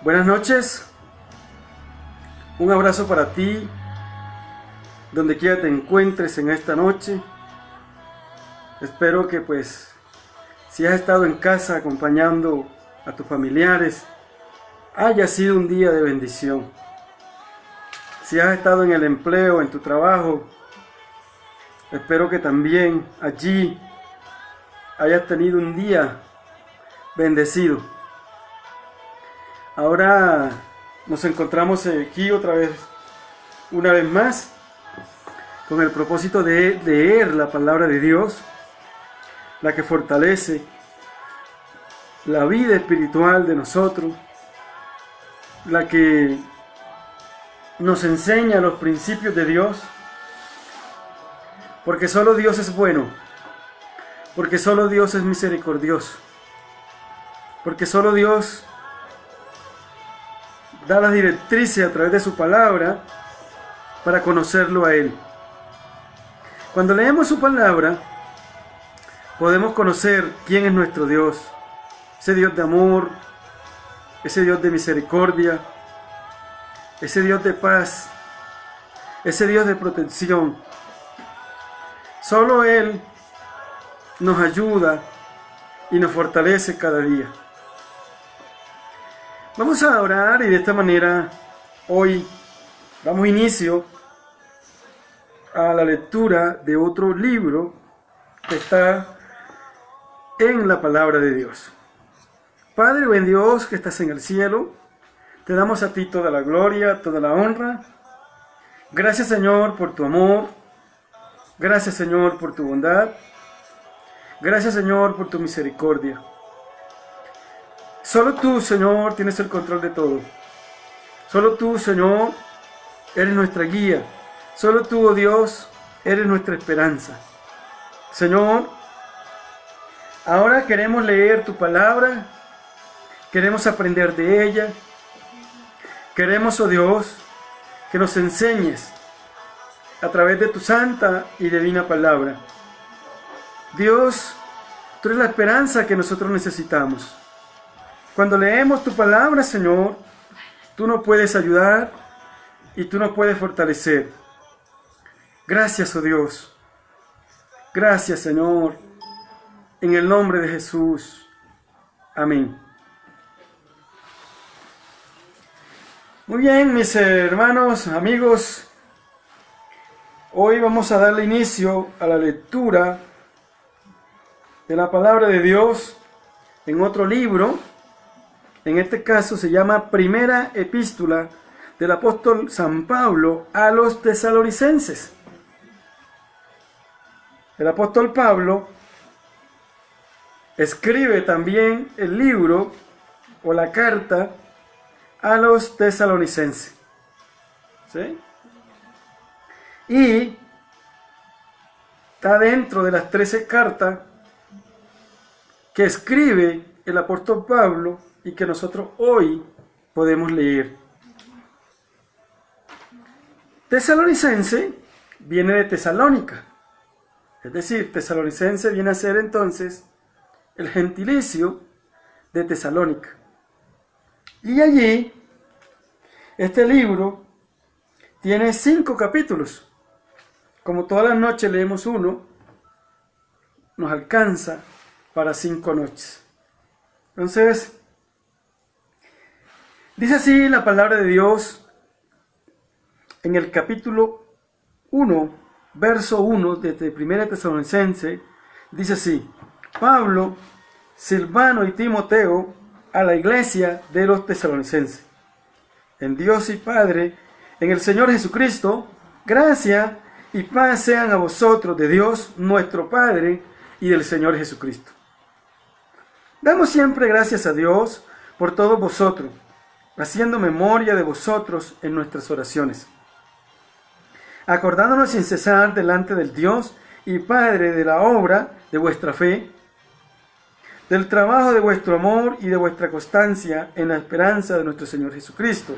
Buenas noches, un abrazo para ti, donde quiera te encuentres en esta noche. Espero que si has estado en casa acompañando a tus familiares, haya sido un día de bendición. Si has estado en el empleo, en tu trabajo, espero que también allí hayas tenido un día bendecido. Ahora nos encontramos aquí una vez más, con el propósito de leer la palabra de Dios, la que fortalece la vida espiritual de nosotros, la que nos enseña los principios de Dios, porque solo Dios es bueno, porque solo Dios es misericordioso, porque solo Dios da las directrices a través de su palabra para conocerlo a Él. Cuando leemos su palabra, podemos conocer quién es nuestro Dios, ese Dios de amor, ese Dios de misericordia, ese Dios de paz, ese Dios de protección. Solo Él nos ayuda y nos fortalece cada día. Vamos a orar y de esta manera hoy damos inicio a la lectura de otro libro que está en la palabra de Dios. Padre buen Dios que estás en el cielo, te damos a ti toda la gloria, toda la honra. Gracias Señor por tu amor, gracias Señor por tu bondad, gracias Señor por tu misericordia. Solo tú, Señor, tienes el control de todo. Solo tú, Señor, eres nuestra guía. Solo tú, oh Dios, eres nuestra esperanza. Señor, ahora queremos leer tu palabra, queremos aprender de ella. Queremos, oh Dios, que nos enseñes a través de tu santa y divina palabra. Dios, tú eres la esperanza que nosotros necesitamos. Cuando leemos tu palabra, Señor, tú nos puedes ayudar y tú nos puedes fortalecer. Gracias, oh Dios. Gracias, Señor. En el nombre de Jesús. Amén. Muy bien, mis hermanos, amigos. Hoy vamos a darle inicio a la lectura de la palabra de Dios en otro libro. En este caso se llama Primera Epístola del apóstol San Pablo a los tesalonicenses. El apóstol Pablo escribe también el libro o la carta a los tesalonicenses. ¿Sí? Y está dentro de las 13 cartas que escribe el apóstol Pablo y que nosotros hoy podemos leer. Tesalonicense viene de Tesalónica, es decir, tesalonicense viene a ser entonces el gentilicio de Tesalónica. Y allí, este libro tiene 5 capítulos. Como todas las noches leemos uno, nos alcanza para 5 noches. Entonces, dice así la palabra de Dios en el capítulo 1, verso 1 de 1 Tesalonicense, dice así: Pablo, Silvano y Timoteo, a la iglesia de los tesalonicenses. En Dios y Padre, en el Señor Jesucristo, gracia y paz sean a vosotros de Dios nuestro Padre y del Señor Jesucristo. Damos siempre gracias a Dios por todos vosotros, haciendo memoria de vosotros en nuestras oraciones, acordándonos sin cesar delante del Dios y Padre de la obra de vuestra fe, del trabajo de vuestro amor y de vuestra constancia en la esperanza de nuestro Señor Jesucristo.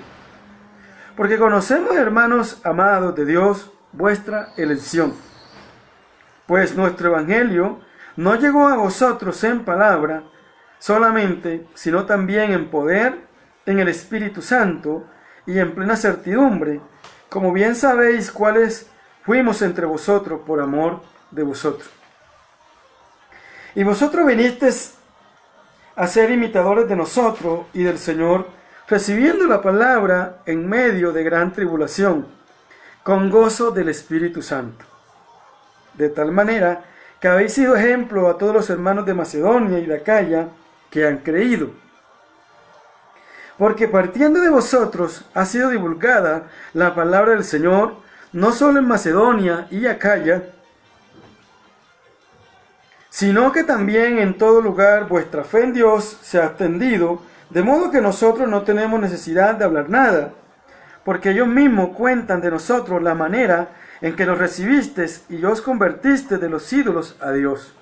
Porque conocemos, hermanos amados de Dios, vuestra elección. Pues nuestro evangelio no llegó a vosotros en palabra solamente, sino también en poder en el Espíritu Santo y en plena certidumbre, como bien sabéis cuáles fuimos entre vosotros por amor de vosotros. Y vosotros vinisteis a ser imitadores de nosotros y del Señor, recibiendo la palabra en medio de gran tribulación, con gozo del Espíritu Santo. De tal manera que habéis sido ejemplo a todos los hermanos de Macedonia y de Acaya que han creído. Porque partiendo de vosotros ha sido divulgada la palabra del Señor, no solo en Macedonia y Acaya, sino que también en todo lugar vuestra fe en Dios se ha extendido, de modo que nosotros no tenemos necesidad de hablar nada, porque ellos mismos cuentan de nosotros la manera en que los recibisteis y os convertisteis de los ídolos a Dios,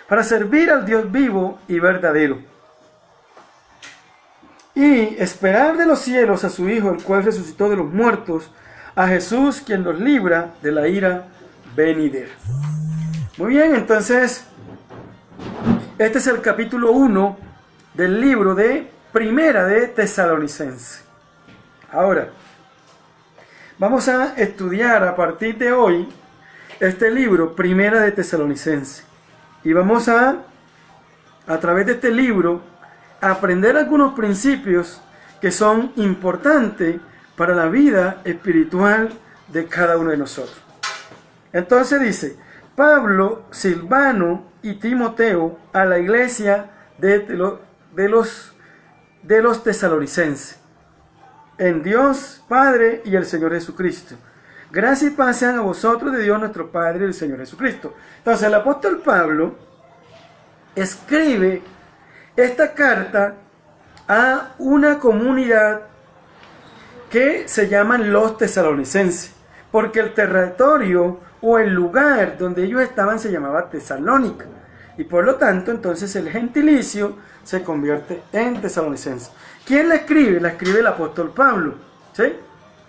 para servir al Dios vivo y verdadero, y esperar de los cielos a su Hijo, el cual resucitó de los muertos, a Jesús, quien nos libra de la ira venidera. Muy bien, entonces, este es el capítulo 1 del libro de Primera de Tesalonicenses. Ahora, vamos a estudiar a partir de hoy este libro, Primera de Tesalonicenses. Y vamos a través de este libro, aprender algunos principios que son importantes para la vida espiritual de cada uno de nosotros. Entonces dice: Pablo, Silvano y Timoteo a la iglesia de los tesalonicenses, en Dios Padre y el Señor Jesucristo. Gracia y paz sean a vosotros de Dios nuestro Padre y el Señor Jesucristo. Entonces el apóstol Pablo escribe esta carta a una comunidad que se llaman los tesalonicenses, porque el territorio o el lugar donde ellos estaban se llamaba Tesalónica, y por lo tanto entonces el gentilicio se convierte en tesalonicense. ¿Quién la escribe? La escribe el apóstol Pablo, ¿sí?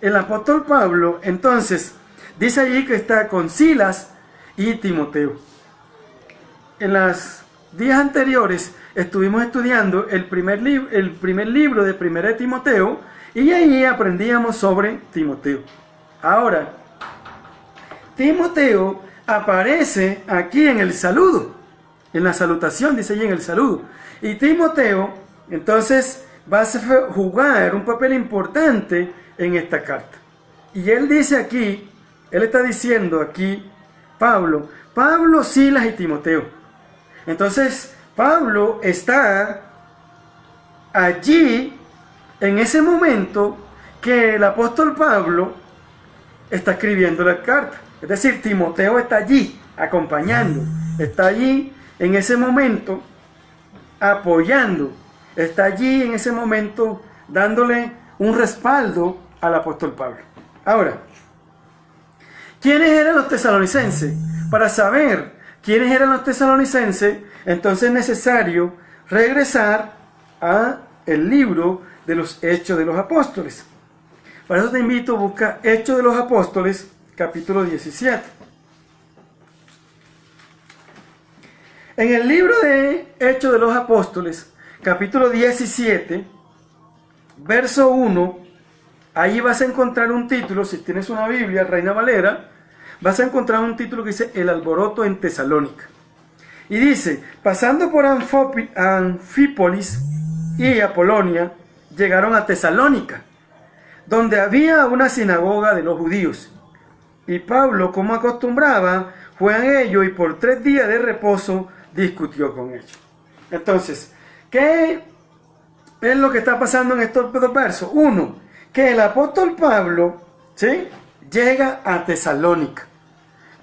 El apóstol Pablo entonces dice allí que está con Silas y Timoteo. En las días anteriores estuvimos estudiando el primer libro de Primera de Timoteo, y ahí aprendíamos sobre Timoteo. Ahora, Timoteo aparece aquí en el saludo, en la salutación, dice allí en el saludo. Y Timoteo, entonces, va a jugar un papel importante en esta carta. Y él dice aquí, él está diciendo aquí, Pablo, Silas y Timoteo. Entonces, Pablo está allí en ese momento que el apóstol Pablo está escribiendo la carta. Es decir, Timoteo está allí acompañando, está allí en ese momento apoyando, está allí en ese momento dándole un respaldo al apóstol Pablo. Ahora, ¿quiénes eran los tesalonicenses? Para saber quiénes eran los tesalonicenses, entonces es necesario regresar a el libro de los Hechos de los Apóstoles. Para eso te invito a buscar Hechos de los Apóstoles, capítulo 17. En el libro de Hechos de los Apóstoles, capítulo 17, verso 1, ahí vas a encontrar un título, si tienes una Biblia, Reina Valera, vas a encontrar un título que dice El alboroto en Tesalónica. Y dice: pasando por Anfípolis y Apolonia, llegaron a Tesalónica, donde había una sinagoga de los judíos. Y Pablo, como acostumbraba, fue a ellos y por 3 días de reposo discutió con ellos. Entonces, ¿qué es lo que está pasando en estos dos versos? Uno, que el apóstol Pablo, ¿sí?, llega a Tesalónica.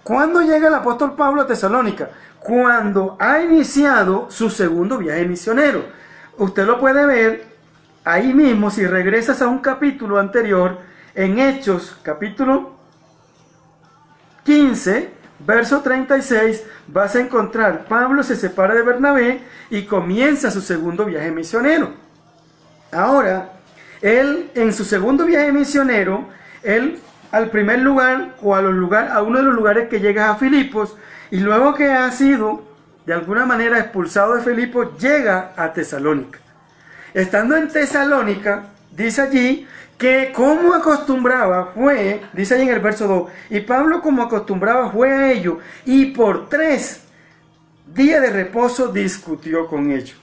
¿Cuándo llega el apóstol Pablo a Tesalónica? Cuando ha iniciado su segundo viaje misionero. Usted lo puede ver ahí mismo si regresas a un capítulo anterior, en Hechos, capítulo 15, verso 36, vas a encontrar: Pablo se separa de Bernabé y comienza su segundo viaje misionero. Ahora, él en su segundo viaje misionero, él al primer lugar o a uno de los lugares que llega a Filipos, y luego que ha sido de alguna manera expulsado de Filipos, llega a Tesalónica. estando en Tesalónica, dice allí que como acostumbraba fue, dice allí en el verso 2, y Pablo como acostumbraba fue a ellos, y por 3 días de reposo discutió con ellos.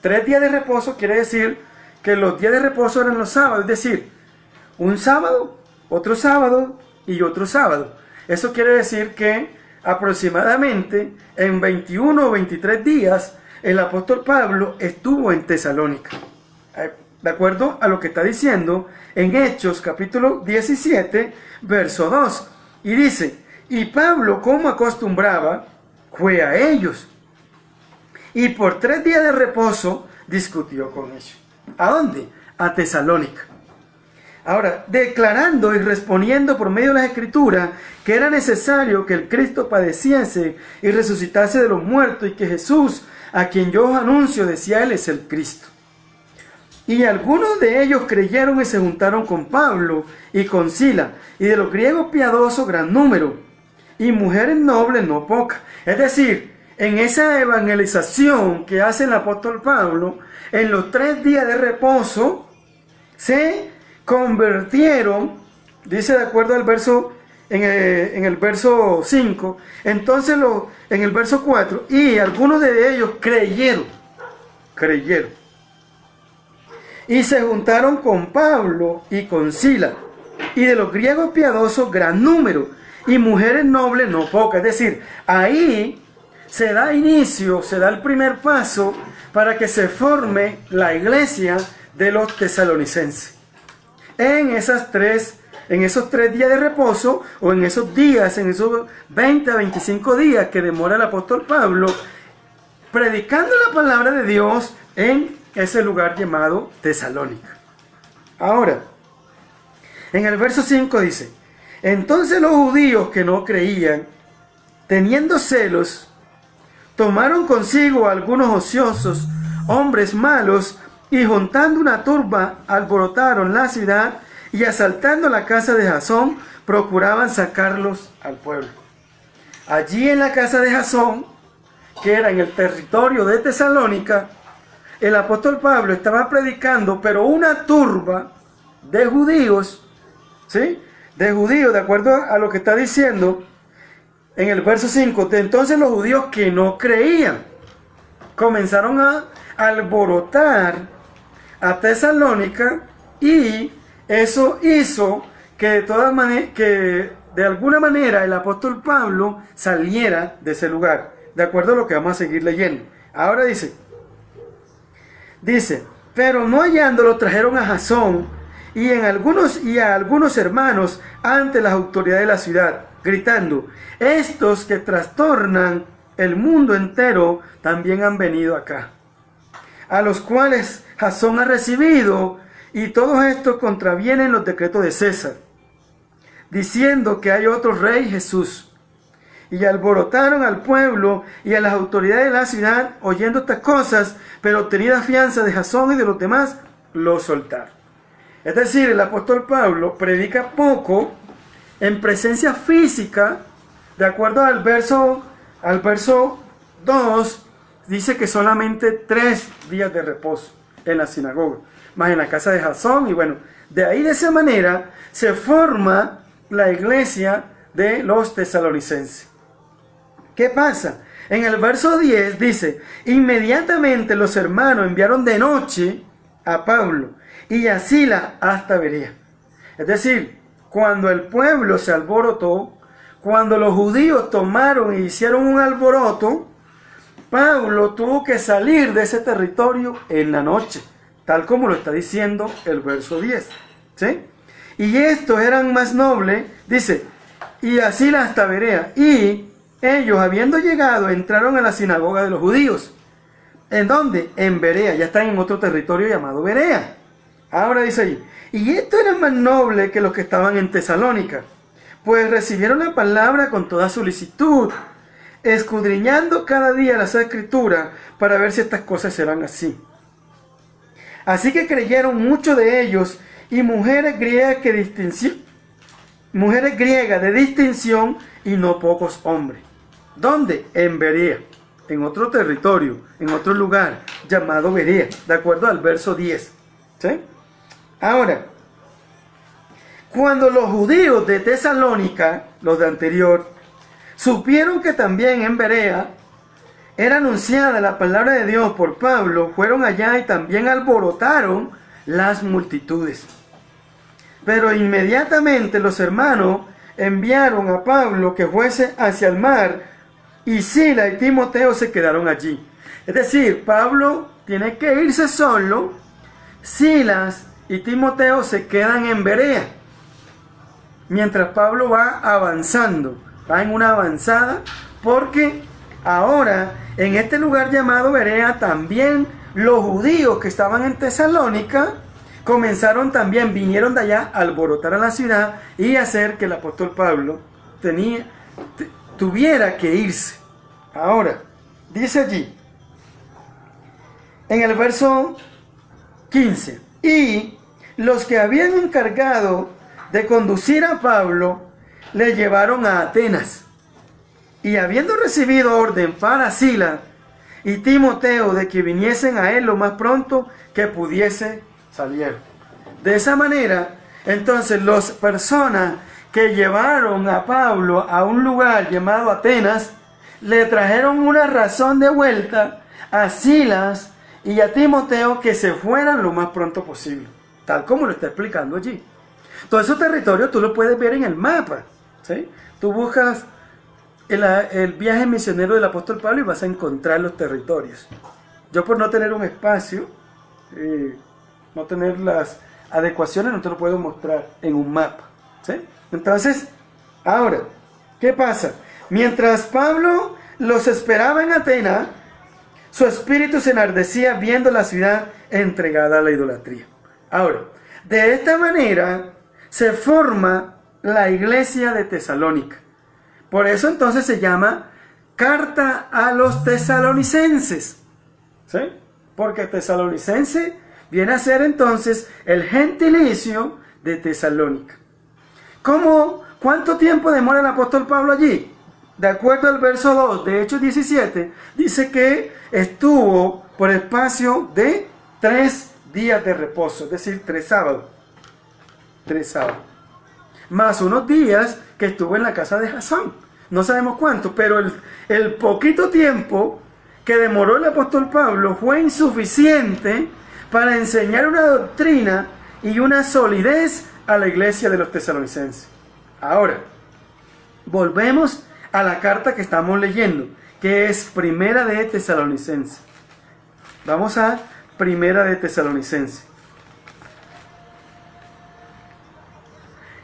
3 días de reposo quiere decir que los días de reposo eran los sábados, es decir, un sábado, otro sábado y otro sábado. Eso quiere decir que aproximadamente en 21 o 23 días el apóstol Pablo estuvo en Tesalónica. De acuerdo a lo que está diciendo en Hechos capítulo 17, verso 2. Y dice, y Pablo como acostumbraba fue a ellos, y por 3 días de reposo discutió con ellos. ¿A dónde? A Tesalónica. Ahora, declarando y respondiendo por medio de las Escrituras que era necesario que el Cristo padeciese y resucitase de los muertos, y que Jesús, a quien yo os anuncio, decía él, es el Cristo. Y algunos de ellos creyeron y se juntaron con Pablo y con Sila, y de los griegos piadosos gran número, y mujeres nobles no pocas. Es decir, en esa evangelización que hace el apóstol Pablo, en los 3 días de reposo, se convirtieron, dice de acuerdo al verso, en el verso 5, entonces en el verso 4, y algunos de ellos creyeron, y se juntaron con Pablo y con Sila, y de los griegos piadosos gran número, y mujeres nobles no pocas. Es decir, ahí se da inicio, se da el primer paso para que se forme la iglesia de los tesalonicenses. En esos 3 días de reposo, o en esos días, en esos 20 a 25 días que demora el apóstol Pablo, predicando la palabra de Dios en ese lugar llamado Tesalónica. Ahora, en el verso 5 dice, entonces los judíos que no creían, teniendo celos, tomaron consigo a algunos ociosos, hombres malos, y juntando una turba, alborotaron la ciudad, y asaltando la casa de Jasón, procuraban sacarlos al pueblo. Allí en la casa de Jasón, que era en el territorio de Tesalónica, el apóstol Pablo estaba predicando, pero una turba de judíos, ¿sí? De judíos, de acuerdo a lo que está diciendo en el verso 5, de entonces los judíos que no creían comenzaron a alborotar a Tesalónica, y eso hizo que de alguna manera el apóstol Pablo saliera de ese lugar, de acuerdo a lo que vamos a seguir leyendo. Ahora dice, pero no hallándolo trajeron a Jasón y a algunos hermanos ante las autoridades de la ciudad, gritando, estos que trastornan el mundo entero también han venido acá, a los cuales Jasón ha recibido, y todos estos contravienen los decretos de César, diciendo que hay otro rey, Jesús. Y alborotaron al pueblo y a las autoridades de la ciudad, oyendo estas cosas, pero obtenida fianza de Jasón y de los demás, lo soltaron. Es decir, el apóstol Pablo predica poco en presencia física, de acuerdo al verso 2, dice que solamente 3 días de reposo en la sinagoga, más en la casa de Jasón, y bueno, de esa manera se forma la iglesia de los tesalonicenses. ¿Qué pasa? En el verso 10 dice, inmediatamente los hermanos enviaron de noche a Pablo y a Sila hasta Berea. Es decir, cuando el pueblo se alborotó, cuando los judíos tomaron e hicieron un alboroto, Pablo tuvo que salir de ese territorio en la noche, tal como lo está diciendo el verso 10. ¿Sí? Y estos eran más nobles, dice, y a Sila hasta Berea, y ellos, habiendo llegado, entraron a la sinagoga de los judíos. ¿En dónde? En Berea. Ya están en otro territorio llamado Berea. Ahora dice ahí, y estos eran más nobles que los que estaban en Tesalónica, pues recibieron la palabra con toda solicitud, escudriñando cada día las Escrituras para ver si estas cosas serán así. Así que creyeron muchos de ellos, y mujeres griegas de distinción, y no pocos hombres. ¿Dónde? En Berea. en otro territorio, en otro lugar, llamado Berea, de acuerdo al verso 10. ¿Sí? Ahora, cuando los judíos de Tesalónica, los de anterior, supieron que también en Berea era anunciada la palabra de Dios por Pablo, fueron allá y también alborotaron las multitudes. Pero inmediatamente los hermanos enviaron a Pablo que fuese hacia el mar, y Sila y Timoteo se quedaron allí. Es decir, Pablo tiene que irse solo, Silas y Timoteo se quedan en Berea, mientras Pablo va avanzando, va en una avanzada, porque ahora en este lugar llamado Berea también los judíos que estaban en Tesalónica comenzaron también, vinieron de allá a alborotar a la ciudad y hacer que el apóstol Pablo tuviera que irse. Ahora, dice allí, en el verso 15, y los que habían encargado de conducir a Pablo le llevaron a Atenas, y habiendo recibido orden para Sila y Timoteo de que viniesen a él lo más pronto que pudiese salir. De esa manera, entonces, las personas que llevaron a Pablo a un lugar llamado Atenas, le trajeron una razón de vuelta a Silas y a Timoteo que se fueran lo más pronto posible, tal como lo está explicando allí. Todo ese territorio tú lo puedes ver en el mapa, ¿sí? Tú buscas el viaje misionero del apóstol Pablo y vas a encontrar los territorios. Yo, por no tener un espacio, no tener las adecuaciones, no te lo puedo mostrar en un mapa, ¿sí? Entonces, ahora, ¿qué pasa? Mientras Pablo los esperaba en Atenas, su espíritu se enardecía viendo la ciudad entregada a la idolatría. Ahora, de esta manera se forma la iglesia de Tesalónica. Por eso entonces se llama Carta a los Tesalonicenses, ¿sí? Porque tesalonicense viene a ser entonces el gentilicio de Tesalónica. ¿Cuánto tiempo demora el apóstol Pablo allí? De acuerdo al verso 2 de Hechos 17, dice que estuvo por espacio de 3 días de reposo, es decir, 3 sábados. 3 sábados. Más unos días que estuvo en la casa de Jasón. No sabemos cuánto, pero el poquito tiempo que demoró el apóstol Pablo fue insuficiente para enseñar una doctrina y una solidez a la iglesia de los tesalonicenses. Ahora, volvemos a la carta que estamos leyendo, que es Primera de Tesalonicenses. Vamos a Primera de Tesalonicenses.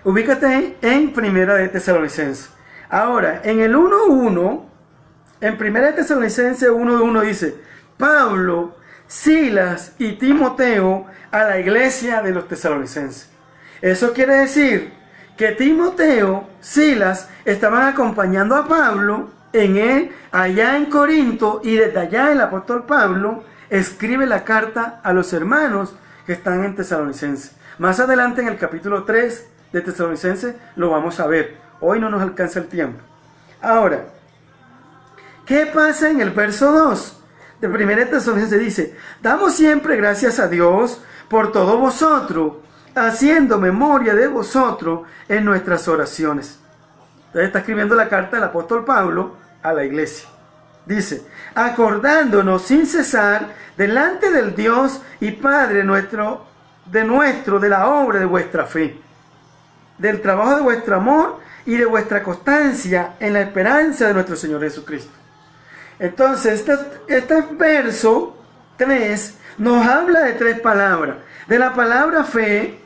Ubícate en Primera de Tesalonicenses. Ahora, en el 1.1, en Primera de Tesalonicenses 1.1 dice, Pablo, Silas y Timoteo a la iglesia de los tesalonicenses. Eso quiere decir que Timoteo, Silas, estaban acompañando a Pablo allá en Corinto, y desde allá el apóstol Pablo escribe la carta a los hermanos que están en Tesalonicenses. Más adelante en el capítulo 3 de Tesalonicenses lo vamos a ver. Hoy no nos alcanza el tiempo. Ahora, ¿qué pasa en el verso 2? De Primera de Tesalonicenses dice, damos siempre gracias a Dios por todos vosotros, haciendo memoria de vosotros en nuestras oraciones. Entonces está escribiendo la carta del apóstol Pablo a la iglesia. Dice, acordándonos sin cesar delante del Dios y Padre de la obra de vuestra fe, del trabajo de vuestro amor y de vuestra constancia en la esperanza de nuestro Señor Jesucristo. Entonces, este verso 3 nos habla de 3 palabras. De la palabra fe,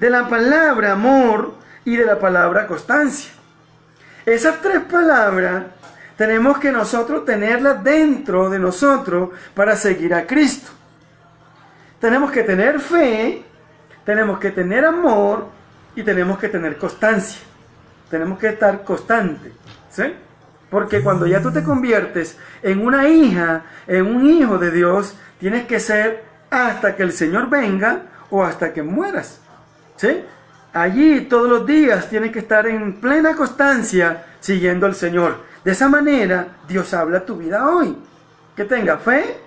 de la palabra amor y de la palabra constancia. Esas 3 palabras tenemos que nosotros tenerlas dentro de nosotros para seguir a Cristo. Tenemos que tener fe, tenemos que tener amor y tenemos que tener constancia. Tenemos que estar constantes, ¿sí? Porque cuando ya tú te conviertes en una hija, en un hijo de Dios, tienes que ser hasta que el Señor venga o hasta que mueras, ¿sí? Allí todos los días tienes que estar en plena constancia siguiendo al Señor. De esa manera, Dios habla a tu vida hoy. Que tengas fe,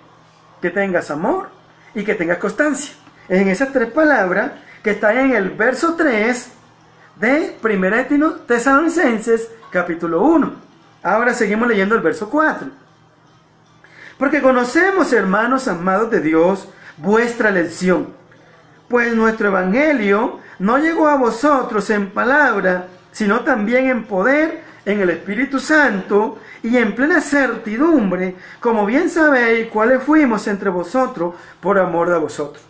que tengas amor y que tengas constancia. En esas tres palabras que están en el verso 3 de 1 Tesalonicenses capítulo 1. Ahora seguimos leyendo el verso 4. Porque conocemos, hermanos amados de Dios, vuestra elección, pues nuestro evangelio no llegó a vosotros en palabra, sino también en poder, en el Espíritu Santo y en plena certidumbre, como bien sabéis cuáles fuimos entre vosotros por amor de vosotros.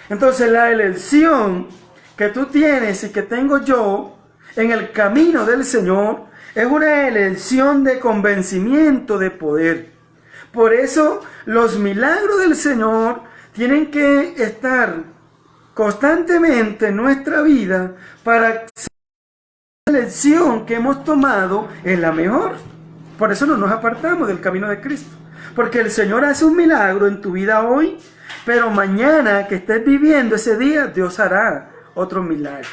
Entonces la elección que tú tienes y que tengo yo en el camino del Señor es una elección de convencimiento de poder. Por eso los milagros del Señor tienen que estar constantemente en nuestra vida para que la elección que hemos tomado es la mejor. Por eso no nos apartamos del camino de Cristo. Porque el Señor hace un milagro en tu vida hoy, pero mañana que estés viviendo ese día, Dios hará otro milagro.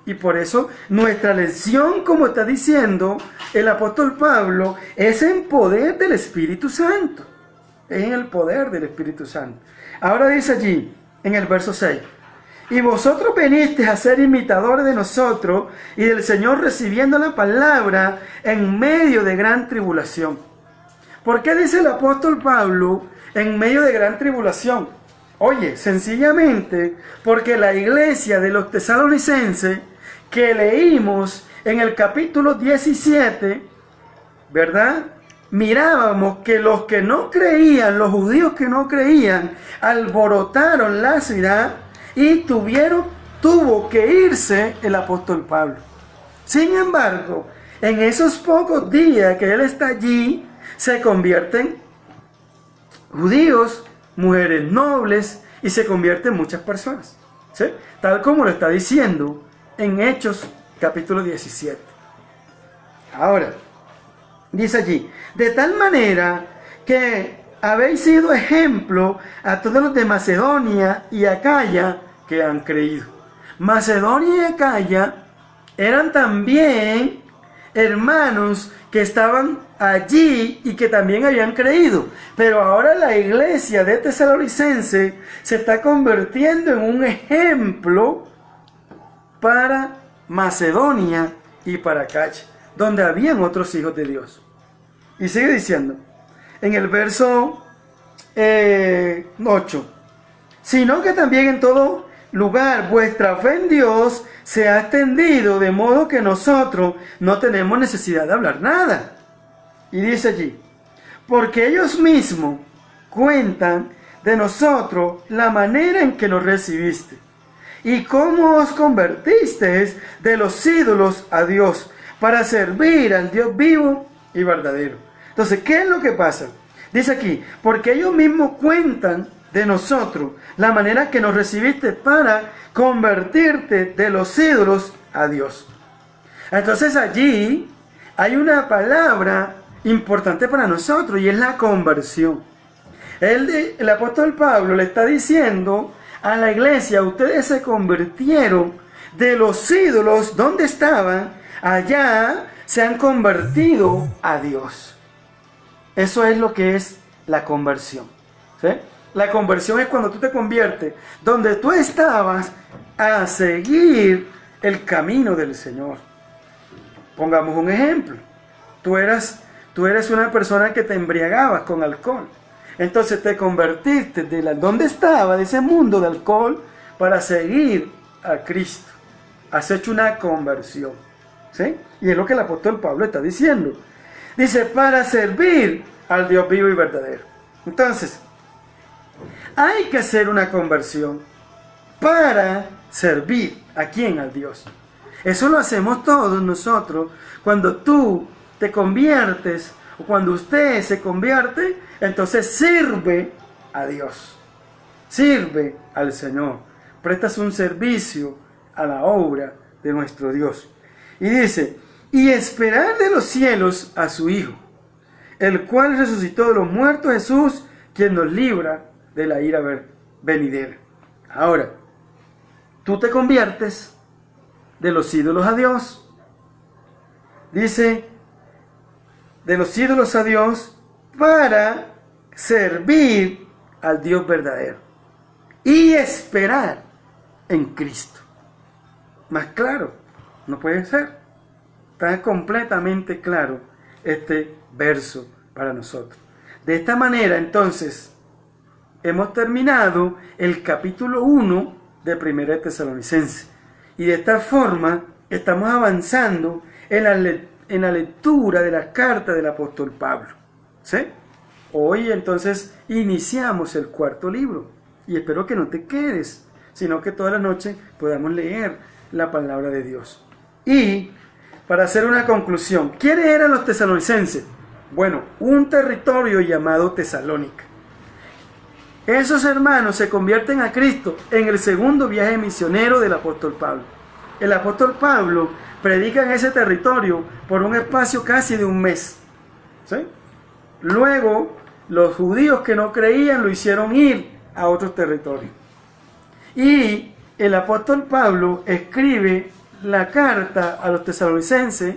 Y por eso nuestra elección, como está diciendo el apóstol Pablo, es en poder del Espíritu Santo. Es en el poder del Espíritu Santo. Ahora dice allí, en el verso 6, y vosotros venisteis a ser imitadores de nosotros y del Señor, recibiendo la palabra en medio de gran tribulación. ¿Por qué dice el apóstol Pablo en medio de gran tribulación? Oye, sencillamente porque la iglesia de los tesalonicenses que leímos en el capítulo 17, ¿verdad? Mirábamos que los que no creían, los judíos que no creían, alborotaron la ciudad y tuvo que irse el apóstol Pablo. Sin embargo, en esos pocos días que él está allí, se convierten judíos, mujeres nobles, y se convierten muchas personas, ¿sí? Tal como lo está diciendo en Hechos capítulo 17. Ahora, dice allí, de tal manera que habéis sido ejemplo a todos los de Macedonia y Acaya que han creído. Macedonia y Acaya eran también hermanos que estaban allí y que también habían creído. Pero ahora la iglesia de Tesalonicense se está convirtiendo en un ejemplo para Macedonia y para Acaya, donde habían otros hijos de Dios. Y sigue diciendo, en el verso 8, sino que también en todo lugar vuestra fe en Dios se ha extendido, de modo que nosotros no tenemos necesidad de hablar nada. Y dice allí, porque ellos mismos cuentan de nosotros la manera en que nos recibiste y cómo os convertisteis de los ídolos a Dios para servir al Dios vivo y verdadero. Entonces, ¿qué es lo que pasa? Dice aquí, porque ellos mismos cuentan de nosotros la manera que nos recibiste para convertirte de los ídolos a Dios. Entonces allí hay una palabra importante para nosotros y es la conversión. El apóstol Pablo le está diciendo a la iglesia, ustedes se convirtieron de los ídolos donde estaban, allá se han convertido a Dios. Eso es lo que es la conversión, ¿sí? La conversión es cuando tú te conviertes donde tú estabas a seguir el camino del Señor. Pongamos un ejemplo. Tú eres una persona que te embriagabas con alcohol. Entonces te convertiste de donde estaba, de ese mundo de alcohol, para seguir a Cristo. Has hecho una conversión, ¿sí? Y es lo que el apóstol Pablo está diciendo. Dice, para servir al Dios vivo y verdadero. Entonces, hay que hacer una conversión para servir a quién, al Dios. Eso lo hacemos todos nosotros. Cuando tú te conviertes o cuando usted se convierte, entonces sirve a Dios, sirve al Señor, prestas un servicio a la obra de nuestro Dios. Y dice, y esperar de los cielos a su Hijo, el cual resucitó de los muertos, Jesús, quien nos libra de la ira venidera. Ahora, tú te conviertes de los ídolos a Dios. Dice, de los ídolos a Dios para servir al Dios verdadero y esperar en Cristo. Más claro, no puede ser. Está completamente claro este verso para nosotros. De esta manera, entonces, hemos terminado el capítulo 1 de 1 Tesalonicenses. Y de esta forma estamos avanzando en la lectura de la carta del apóstol Pablo. ¿Sí? Hoy entonces iniciamos el cuarto libro. Y espero que no te quedes, sino que toda la noche podamos leer la palabra de Dios. Y para hacer una conclusión, ¿quiénes eran los tesalonicenses? Bueno, un territorio llamado Tesalónica. Esos hermanos se convierten a Cristo en el segundo viaje misionero del apóstol Pablo. El apóstol Pablo predica en ese territorio por un espacio casi de un mes. ¿Sí? Luego, los judíos que no creían lo hicieron ir a otros territorios. Y el apóstol Pablo escribe la carta a los tesalonicenses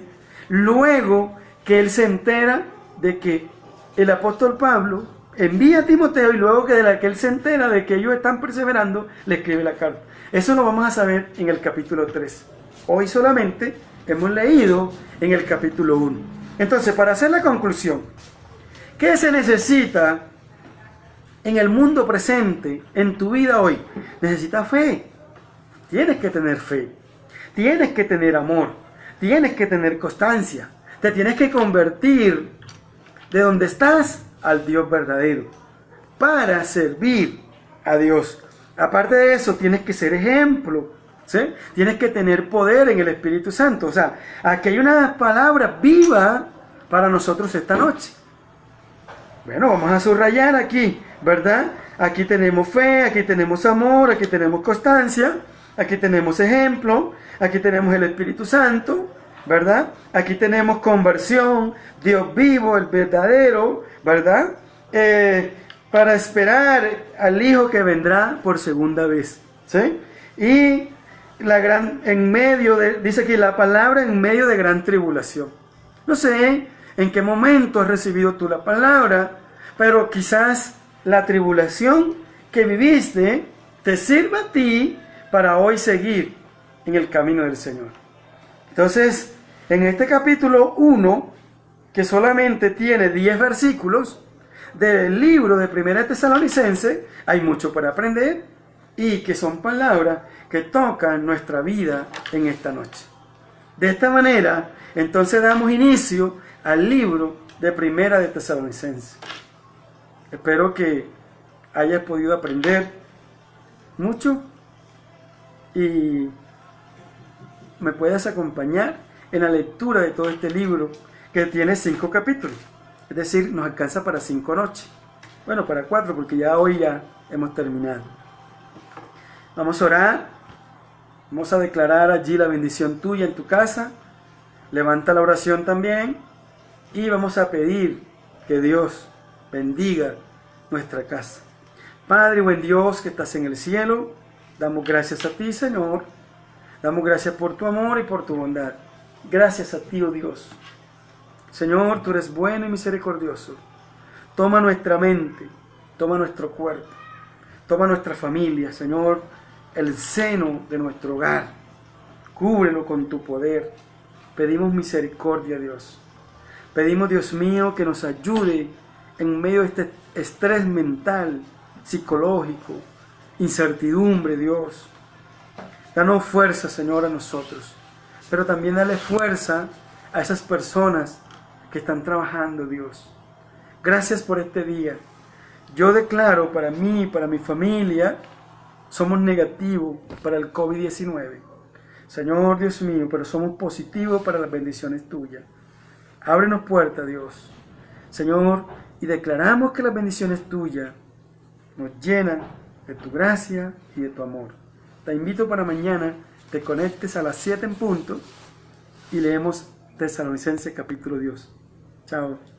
luego que él se entera de que el apóstol Pablo envía a Timoteo y luego que él se entera de que ellos están perseverando, le escribe la carta. Eso lo vamos a saber en el capítulo 3. Hoy solamente hemos leído en el capítulo 1. Entonces, para hacer la conclusión, ¿qué se necesita en el mundo presente, en tu vida hoy? Necesitas fe. Tienes que tener fe. Tienes que tener amor. Tienes que tener constancia. Te tienes que convertir de donde estás al Dios verdadero para servir a Dios. Aparte de eso, tienes que ser ejemplo, ¿sí? Tienes que tener poder en el Espíritu Santo. O sea, aquí hay una palabra viva para nosotros esta noche. Bueno, vamos a subrayar aquí, ¿verdad? Aquí tenemos fe, aquí tenemos amor, aquí tenemos constancia, aquí tenemos ejemplo, aquí tenemos el Espíritu Santo, ¿verdad? Aquí tenemos conversión, Dios vivo, el verdadero, ¿verdad? Para esperar al Hijo que vendrá por segunda vez, ¿sí? Y dice aquí la palabra en medio de gran tribulación. No sé en qué momento has recibido tú la palabra, pero quizás la tribulación que viviste te sirva a ti para hoy seguir en el camino del Señor. Entonces, en este capítulo 1, que solamente tiene 10 versículos del libro de 1 Tesalonicenses, hay mucho para aprender y que son palabras que tocan nuestra vida en esta noche. De esta manera, entonces damos inicio al libro de 1 Tesalonicenses. Espero que hayas podido aprender mucho y me puedas acompañar en la lectura de todo este libro que tiene 5 capítulos. Es decir, nos alcanza para 5 noches. Bueno, para 4 porque ya hoy ya hemos terminado. Vamos a orar. Vamos a declarar allí la bendición tuya en tu casa. Levanta la oración también. Y vamos a pedir que Dios bendiga nuestra casa. Padre, buen Dios que estás en el cielo, damos gracias a ti, Señor. Damos gracias por tu amor y por tu bondad. Gracias a ti, oh Dios. Señor, tú eres bueno y misericordioso. Toma nuestra mente, toma nuestro cuerpo, toma nuestra familia, Señor, el seno de nuestro hogar. Cúbrelo con tu poder. Pedimos misericordia, Dios. Pedimos, Dios mío, que nos ayude en medio de este estrés mental, psicológico, incertidumbre, Dios. Danos fuerza, Señor, a nosotros. Pero también dale fuerza a esas personas que están trabajando, Dios. Gracias por este día. Yo declaro para mí, para mi familia, somos negativos para el COVID-19. Señor, Dios mío, pero somos positivos para las bendiciones tuyas. Ábrenos puertas, Dios. Señor, y declaramos que las bendiciones tuyas nos llenan de tu gracia y de tu amor. Te invito para mañana, te conectes a las 7 en punto y leemos Tesalonicenses capítulo 2. Chao.